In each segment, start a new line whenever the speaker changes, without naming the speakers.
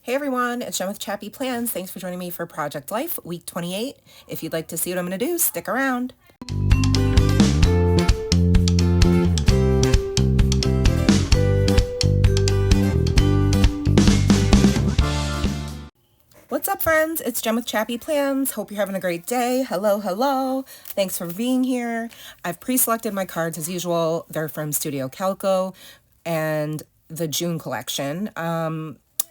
Hey everyone, it's Jen with ChappyPlans. Thanks for joining me for Project Life, week 28. If you'd like to see what I'm going to do, stick around. What's up, friends? It's Jen with ChappyPlans. Hope you're having a great day. Hello, hello. Thanks for being here. I've pre-selected my cards as usual. They're from Studio Calico and the June collection.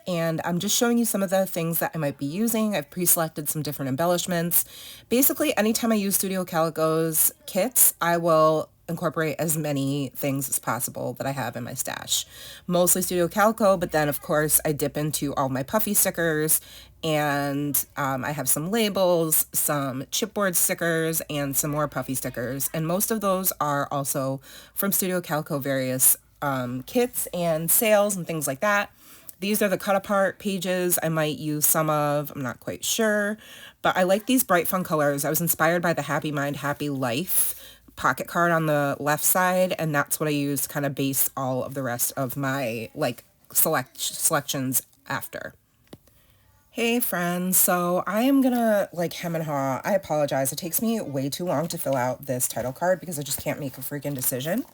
And I'm just showing you some of the things that I might be using. I've pre-selected some different embellishments. Basically, anytime I use Studio Calico's kits, I will incorporate as many things as possible that I have in my stash. Mostly Studio Calico, but then of course I dip into all my puffy stickers, and I have some labels, some chipboard stickers, and some more puffy stickers. And most of those are also from Studio Calico various kits and sales and things like that. These are the cut apart pages I might use some of, I'm not quite sure, but I like these bright fun colors. I was inspired by the Happy Mind, Happy Life pocket card on the left side, and that's what I use to kind of base all of the rest of my like selections after. Hey friends, so I am gonna like hem and haw. I apologize, it takes me way too long to fill out this title card because I just can't make a freaking decision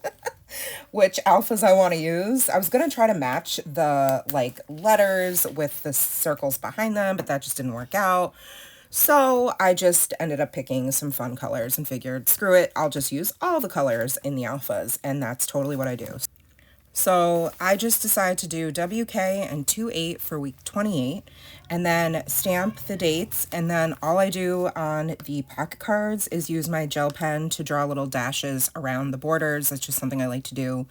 which alphas I want to use. I was going to try to match the like letters with the circles behind them, but that just didn't work out. So I just ended up picking some fun colors and figured, screw it, I'll just use all the colors in the alphas, and that's totally what I do. So I just decided to do WK and 2/8 for week 28, and then stamp the dates, and then all I do on the pocket cards is use my gel pen to draw little dashes around the borders. That's just something I like to do.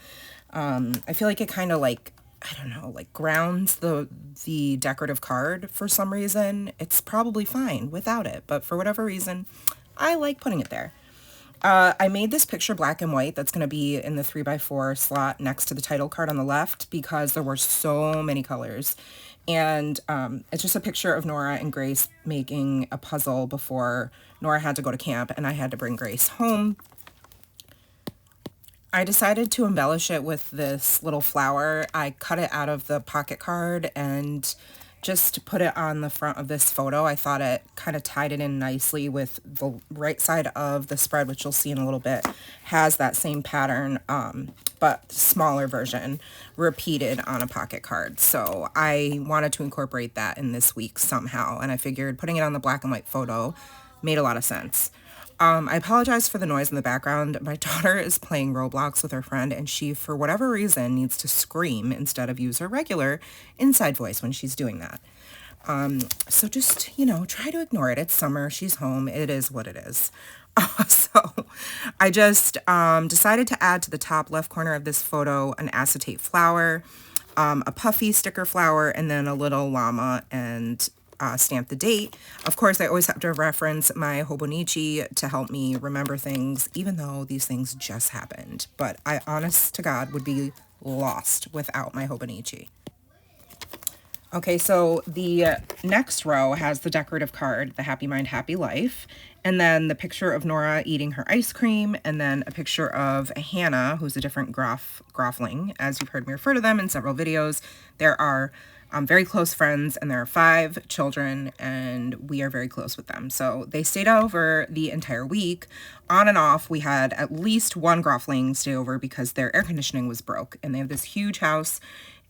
I feel like it kind of like, I don't know, like grounds the decorative card for some reason. It's probably fine without it, but for whatever reason, I like putting it there. I made this picture black and white that's going to be in the 3x4 slot next to the title card on the left because there were so many colors. And it's just a picture of Nora and Grace making a puzzle before Nora had to go to camp and I had to bring Grace home. I decided to embellish it with this little flower. I cut it out of the pocket card and just put it on the front of this photo. I thought it kind of tied it in nicely with the right side of the spread, which you'll see in a little bit, has that same pattern, but smaller version repeated on a pocket card. So I wanted to incorporate that in this week somehow, and I figured putting it on the black and white photo made a lot of sense. I apologize for the noise in the background. My daughter is playing Roblox with her friend, and she, for whatever reason, needs to scream instead of use her regular inside voice when she's doing that. So just, you know, try to ignore it. It's summer. She's home. It is what it is. So I just decided to add to the top left corner of this photo an acetate flower, a puffy sticker flower, and then a little llama, and stamp the date. Of course, I always have to reference my Hobonichi to help me remember things, even though these things just happened. But I, honest to God, would be lost without my Hobonichi. Okay, so the next row has the decorative card, the Happy Mind, Happy Life, and then the picture of Nora eating her ice cream, and then a picture of Hannah, who's a different Groffling. As you've heard me refer to them in several videos, there are very close friends, and there are 5 children, and we are very close with them. So they stayed over the entire week. On and off, we had at least one Groffling stay over because their air conditioning was broke, and they have this huge house,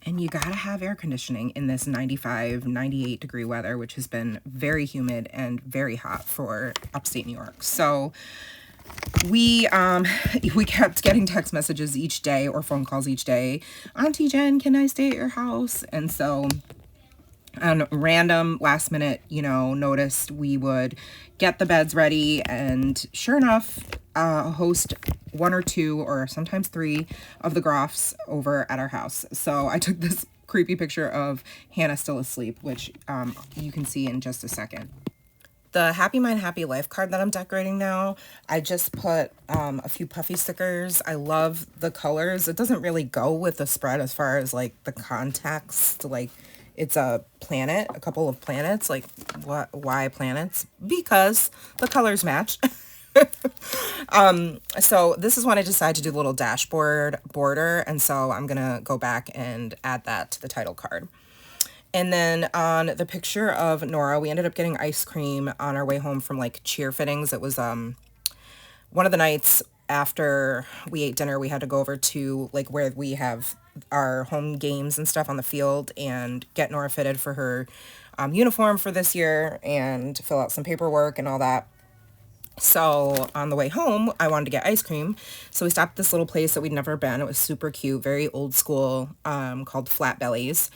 and you gotta have air conditioning in this 95, 98 degree weather, which has been very humid and very hot for upstate New York. So we kept getting text messages each day or phone calls each day. Auntie Jen, can I stay at your house? And so on random last minute, you know, noticed we would get the beds ready, and sure enough, host 1 or 2 or sometimes 3 of the Groffs over at our house. So I took this creepy picture of Hannah still asleep, which you can see in just a second. The Happy Mind, Happy Life card that I'm decorating now, I just put a few puffy stickers. I love the colors. It doesn't really go with the spread as far as like the context. Like, it's a planet, a couple of planets. Like, why planets? Because the colors match. So this is when I decided to do a little dashboard border, and so I'm gonna go back and add that to the title card. And then on the picture of Nora, we ended up getting ice cream on our way home from like cheer fittings. It was one of the nights after we ate dinner, we had to go over to like where we have our home games and stuff on the field and get Nora fitted for her uniform for this year and fill out some paperwork and all that. So on the way home, I wanted to get ice cream. So we stopped at this little place that we'd never been. It was super cute, very old school, called Flat Bellies.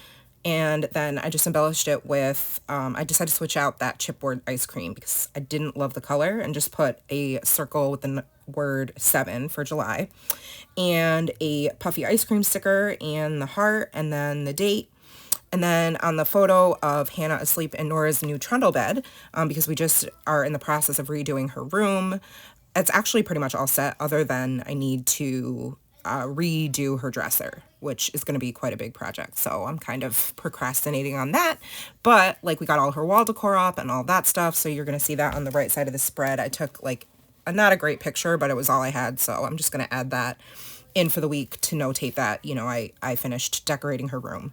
And then I just embellished it with, I decided to switch out that chipboard ice cream because I didn't love the color, and just put a circle with the word 7 for July and a puffy ice cream sticker and the heart and then the date. And then on the photo of Hannah asleep in Nora's new trundle bed, because we just are in the process of redoing her room, it's actually pretty much all set other than I need to redo her dresser, which is going to be quite a big project. So I'm kind of procrastinating on that. But like we got all her wall decor up and all that stuff. So you're going to see that on the right side of the spread. I took like not a great picture, but it was all I had. So I'm just going to add that in for the week to notate that, you know, I finished decorating her room.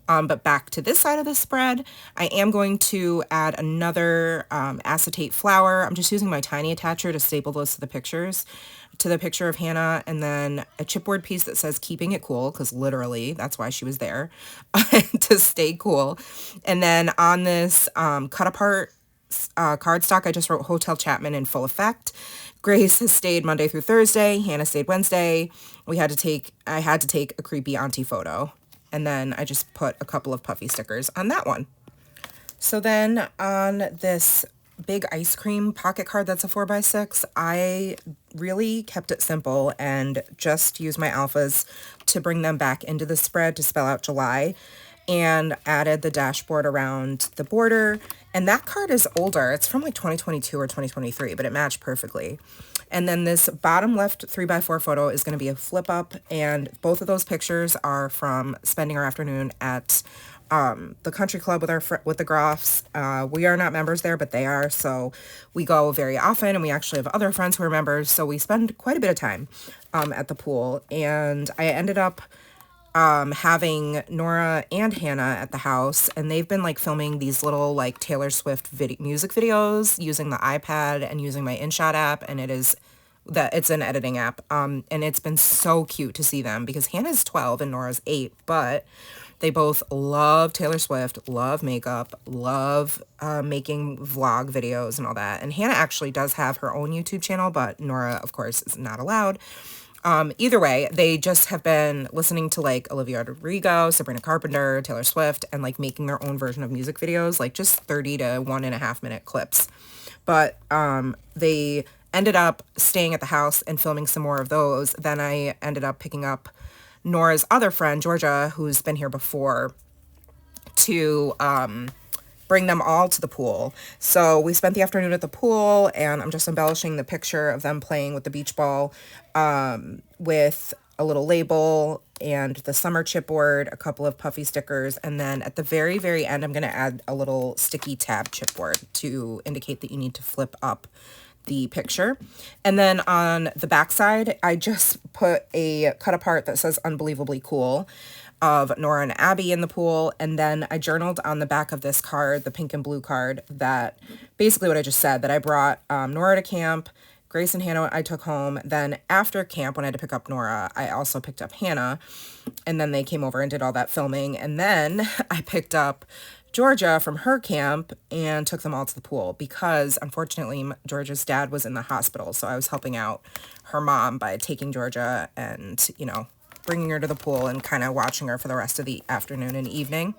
But back to this side of the spread, I am going to add another acetate flower. I'm just using my tiny attacher to staple those to the pictures, to the picture of Hannah, and then a chipboard piece that says keeping it cool, because literally that's why she was there, to stay cool. And then on this cut apart cardstock, I just wrote Hotel Chapman in full effect. Grace has stayed Monday through Thursday. Hannah stayed Wednesday. I had to take a creepy auntie photo. And then I just put a couple of puffy stickers on that one. So then on this big ice cream pocket card that's a 4x6, I really kept it simple and just used my alphas to bring them back into the spread to spell out July, and added the dashboard around the border. And that card is older. It's from like 2022 or 2023, but it matched perfectly. And then this bottom left 3x4 photo is going to be a flip up. And both of those pictures are from spending our afternoon at the country club with the Groffs. We are not members there, but they are. So we go very often, and we actually have other friends who are members. So we spend quite a bit of time at the pool. And I ended up having Nora and Hannah at the house, and they've been like filming these little like Taylor Swift music videos using the iPad and using my InShot app, and it's an editing app, and it's been so cute to see them because Hannah's 12 and Nora's 8, but they both love Taylor Swift, love makeup, love making vlog videos and all that. And Hannah actually does have her own YouTube channel, but Nora, of course, is not allowed. Either way, they just have been listening to like Olivia Rodrigo, Sabrina Carpenter, Taylor Swift, and like making their own version of music videos, like just 30 to 1.5 minute clips. But they ended up staying at the house and filming some more of those. Then I ended up picking up Nora's other friend, Georgia, who's been here before, to bring them all to the pool. So we spent the afternoon at the pool, and I'm just embellishing the picture of them playing with the beach ball with a little label and the summer chipboard, a couple of puffy stickers, and then at the very, very end, I'm going to add a little sticky tab chipboard to indicate that you need to flip up the picture. And then on the back side, I just put a cut apart that says unbelievably cool of Nora and Abby in the pool. And then I journaled on the back of this card, the pink and blue card, that basically what I just said, that I brought Nora to camp, Grace and Hannah I took home. Then after camp, when I had to pick up Nora, I also picked up Hannah, and then they came over and did all that filming. And then I picked up Georgia from her camp and took them all to the pool because unfortunately Georgia's dad was in the hospital. So I was helping out her mom by taking Georgia and, you know, bringing her to the pool and kind of watching her for the rest of the afternoon and evening.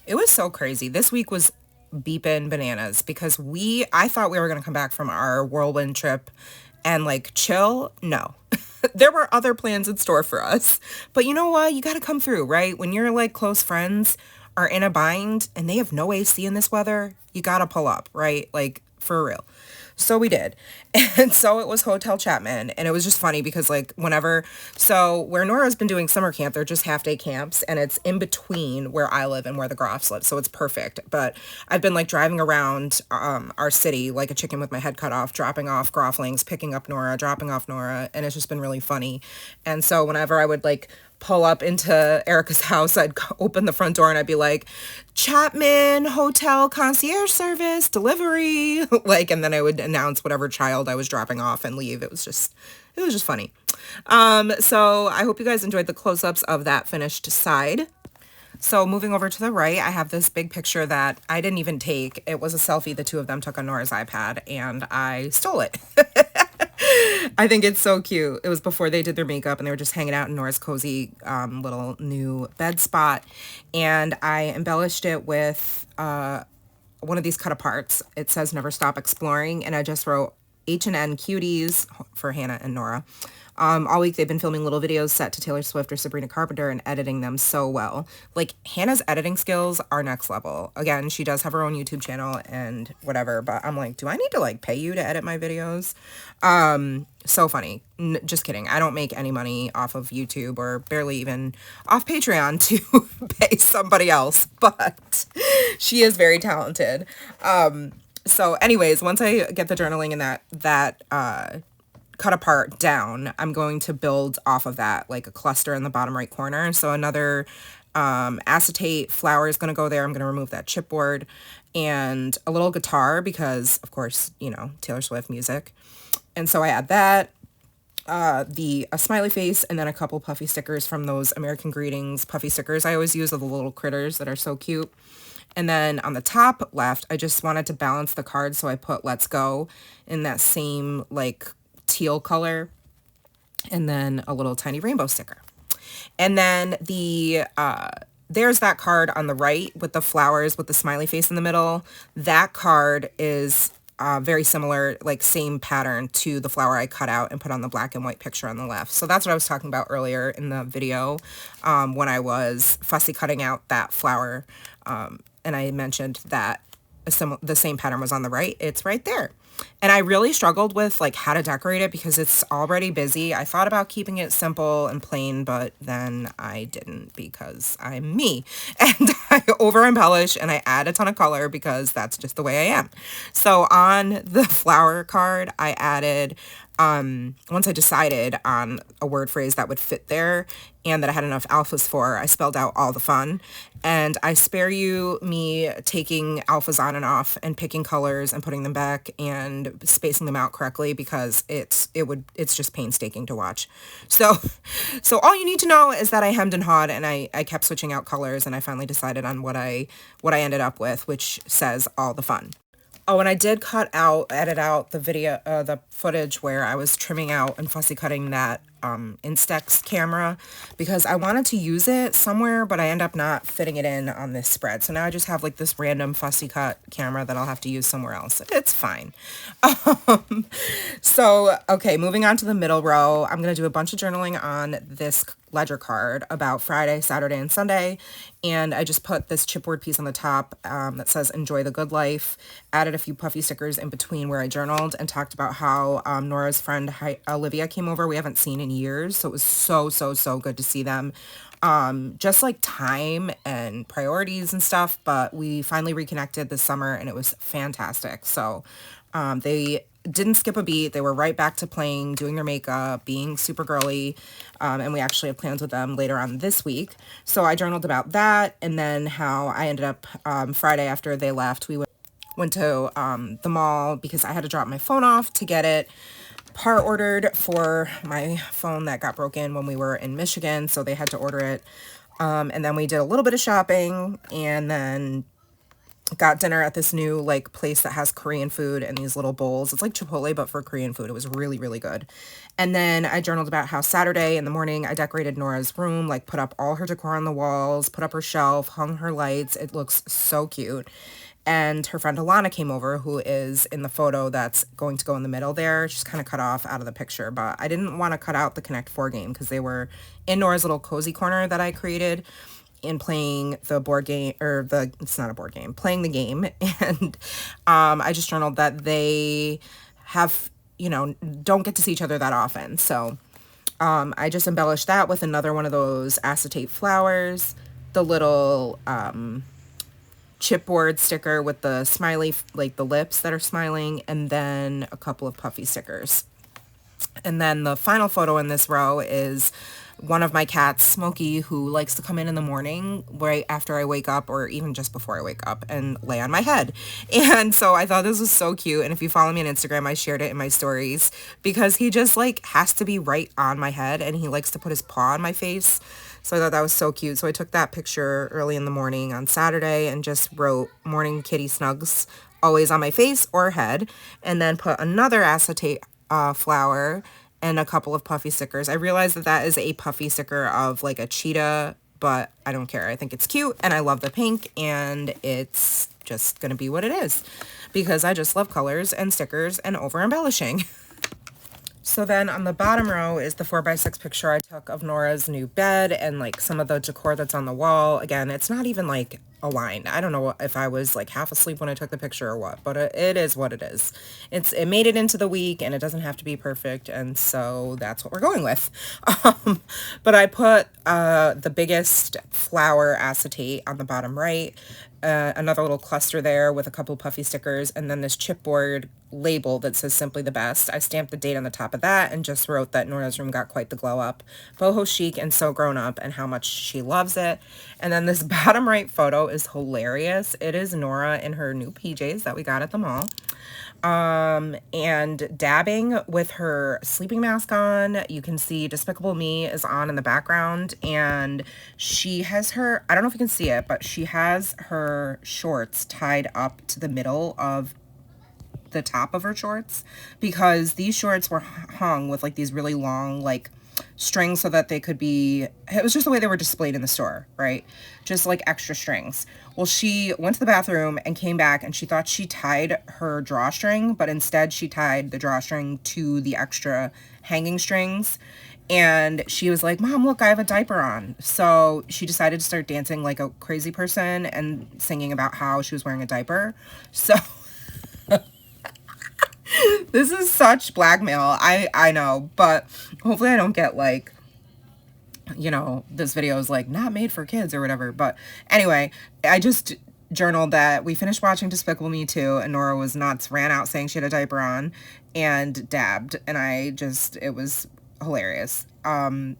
It was so crazy. This week was beeping bananas because I thought we were going to come back from our whirlwind trip and like chill. No, there were other plans in store for us, but you know what? You got to come through, right? When you're like close friends are in a bind and they have no AC in this weather, you got to pull up, right? Like for real. So we did. And so it was Hotel Chapman. And it was just funny because like so where Nora's been doing summer camp, they're just half day camps, and it's in between where I live and where the Groffs live. So it's perfect. But I've been like driving around our city like a chicken with my head cut off, dropping off Grofflings, picking up Nora, dropping off Nora. And it's just been really funny. And so whenever I would like pull up into Erica's house, I'd open the front door and I'd be like, Chapman Hotel Concierge Service Delivery, like, and then I would announce whatever child I was dropping off and leave. It was just funny. So I hope you guys enjoyed the close-ups of that finished side. So moving over to the right, I have this big picture that I didn't even take. It was a selfie the two of them took on Nora's iPad, and I stole it. I think it's so cute. It was before they did their makeup, and they were just hanging out in Nora's cozy little new bed spot. And I embellished it with one of these cut aparts. It says "Never Stop Exploring," and I just wrote H&N Cuties for Hannah and Nora. All week they've been filming little videos set to Taylor Swift or Sabrina Carpenter and editing them so well. Like, Hannah's editing skills are next level. Again, she does have her own YouTube channel and whatever, but I'm like, do I need to like pay you to edit my videos? So funny. Just kidding. I don't make any money off of YouTube or barely even off Patreon to pay somebody else, but she is very talented. So anyways, once I get the journaling and that cut apart down, I'm going to build off of that, like a cluster in the bottom right corner. So another acetate flower is going to go there. I'm going to remove that chipboard and a little guitar because, of course, you know, Taylor Swift music. And so I add that, a smiley face, and then a couple puffy stickers from those American Greetings puffy stickers I always use of the little critters that are so cute. And then on the top left, I just wanted to balance the card, so I put "Let's Go" in that same like teal color, and then a little tiny rainbow sticker. And then there's that card on the right with the flowers with the smiley face in the middle. That card is very similar, like same pattern to the flower I cut out and put on the black and white picture on the left. So that's what I was talking about earlier in the video when I was fussy cutting out that flower, and I mentioned that the same pattern was on the right. It's right there. And I really struggled with like how to decorate it because it's already busy. I thought about keeping it simple and plain, but then I didn't because I'm me. And I over embellish and I add a ton of color because that's just the way I am. So on the flower card, I added, once I decided on a word phrase that would fit there and that I had enough alphas for, I spelled out "all the fun." And I spare you me taking alphas on and off and picking colors and putting them back and spacing them out correctly because it's just painstaking to watch. So all you need to know is that I hemmed and hawed and I kept switching out colors, and I finally decided on what I ended up with, which says "all the fun." Oh, and I did edit out the video, the footage where I was trimming out and fussy cutting that Instax camera because I wanted to use it somewhere, but I end up not fitting it in on this spread. So now I just have like this random fussy cut camera that I'll have to use somewhere else. It's fine. So, okay, moving on to the middle row, I'm going to do a bunch of journaling on this ledger card about Friday, Saturday, and Sunday. And I just put this chipboard piece on the top that says "Enjoy the Good Life," added a few puffy stickers in between where I journaled, and talked about how Nora's friend Olivia came over. We haven't seen in years, so it was so good to see them. Just like time and priorities and stuff, but we finally reconnected this summer and it was fantastic. So they didn't skip a beat. They were right back to playing, doing their makeup, being super girly, and we actually have plans with them later on this week. So I journaled about that, and then how I ended up Friday after they left, we went to the mall because I had to drop my phone off to get it part ordered for my phone that got broken when we were in Michigan, so they had to order it. And then we did a little bit of shopping, and then got dinner at this new like place that has Korean food and these little bowls. It's like Chipotle, but for Korean food. It was really good. And then I journaled about how Saturday in the morning I decorated Nora's room, like put up all her decor on the walls, put up her shelf, hung her lights. It looks so cute. And her friend Alana came over, who is in the photo that's going to go in the middle there. She's kind of cut off out of the picture, but I didn't want to cut out the Connect 4 game because they were in Nora's little cozy corner that I created in playing the board game, or it's not a board game, playing the game. And I just journaled that they have, don't get to see each other that often. So I just embellished that with another one of those acetate flowers, the little chipboard sticker with the smiley, like the lips that are smiling, and then a couple of puffy stickers. And then the final photo in this row is one of my cats, Smokey, who likes to come in the morning right after I wake up, or even just before I wake up, and lay on my head. And so I thought this was so cute. And if you follow me on Instagram, I shared it in my stories, because he just like has to be right on my head, and he likes to put his paw on my face. So I thought that was so cute. So I took that picture early in the morning on Saturday and just wrote "Morning Kitty Snugs," always on my face or head, and then put another acetate flower and a couple of puffy stickers. I realized that that is a puffy sticker of like a cheetah, but I don't care. I think it's cute, and I love the pink, and it's just gonna be what it is, because I just love colors and stickers and over embellishing. So then on the bottom row is the 4x6 picture I took of Nora's new bed and like some of the decor that's on the wall. Again, it's not even like aligned. I don't know if I was like half asleep when I took the picture or what, but it is what it is. It made it into the week, and it doesn't have to be perfect, and so that's what we're going with. But I put the biggest flower acetate on the bottom right, another little cluster there with a couple puffy stickers, and then this chipboard label that says "Simply the Best." I stamped the date on the top of that and just wrote that Nora's room got quite the glow up, boho chic and so grown up, and how much she loves it. And then this bottom right photo is hilarious. It is Nora in her new PJs that we got at the mall, and dabbing with her sleeping mask on. You can see Despicable Me is on in the background, and she has her, I don't know if you can see it, but she has her shorts tied up to the middle of the top of her shorts, because these shorts were hung with like these really long like strings so that they could be, it was just the way they were displayed in the store, right? Just like extra strings. Well, she went to the bathroom and came back, and she thought she tied her drawstring, but instead she tied the drawstring to the extra hanging strings. And she was like, "Mom, look, I have a diaper on." So she decided to start dancing like a crazy person and singing about how she was wearing a diaper. So this is such blackmail. I know, but hopefully I don't get like, you know, this video is like not made for kids or whatever. But anyway, I just journaled that we finished watching Despicable Me 2, and Nora was nuts, ran out saying she had a diaper on, and dabbed. And it was hilarious.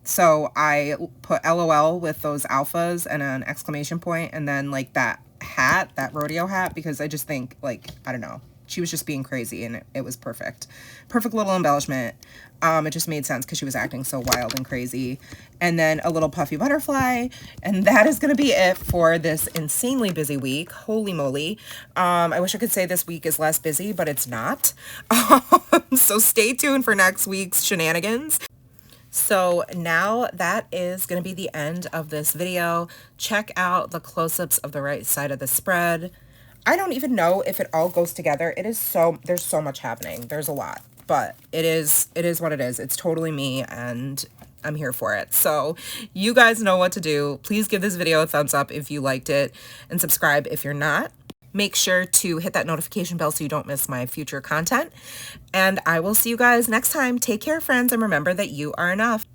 So I put LOL with those alphas and an exclamation point, and then like that hat, that rodeo hat, because I just think like, I don't know, she was just being crazy, and it was perfect. Perfect little embellishment. It just made sense because she was acting so wild and crazy. And then a little puffy butterfly. And that is going to be it for this insanely busy week. Holy moly. I wish I could say this week is less busy, but it's not. So stay tuned for next week's shenanigans. So now that is going to be the end of this video. Check out the close-ups of the right side of the spread. I don't even know if it all goes together. There's so much happening. There's a lot, but it is what it is. It's totally me, and I'm here for it. So you guys know what to do. Please give this video a thumbs up if you liked it, and subscribe if you're not. Make sure to hit that notification bell so you don't miss my future content. And I will see you guys next time. Take care, friends, and remember that you are enough.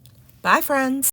Bye, friends.